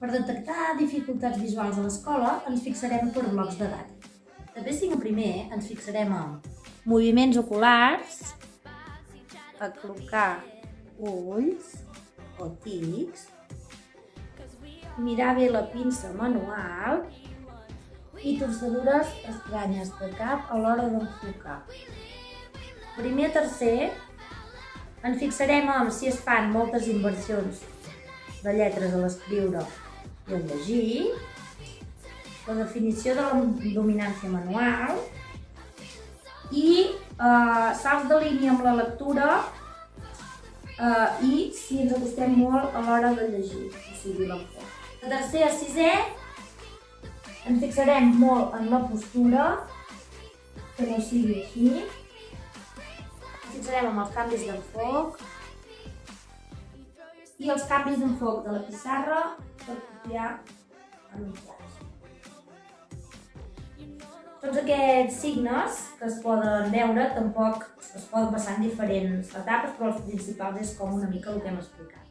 Per detectar dificultats visuals a l'escola ens fixarem per blocs d'edat. De 5 a primer ens fixarem en moviments oculars, aclucar ulls o tics, mirar bé la pinça manual i torcedures estranyes de cap a l'hora d'enfocar. Primer a tercer ens fixarem en si es fan moltes inversions de lletres a l'escriure i a llegir, la definició de la dominància manual i salts de línia amb la lectura i si ens acostem molt a l'hora de llegir, o sigui l'enfoc. De tercer a sisè ens fixarem molt en la postura, que no sigui així. Ens fixarem en els canvis d'enfoc i els canvis d'enfoc de la pissarra per copiar en un flaix. Tots aquests signes que es poden veure tampoc es poden passar en diferents etapes, però els principals és com una mica el que hem explicat.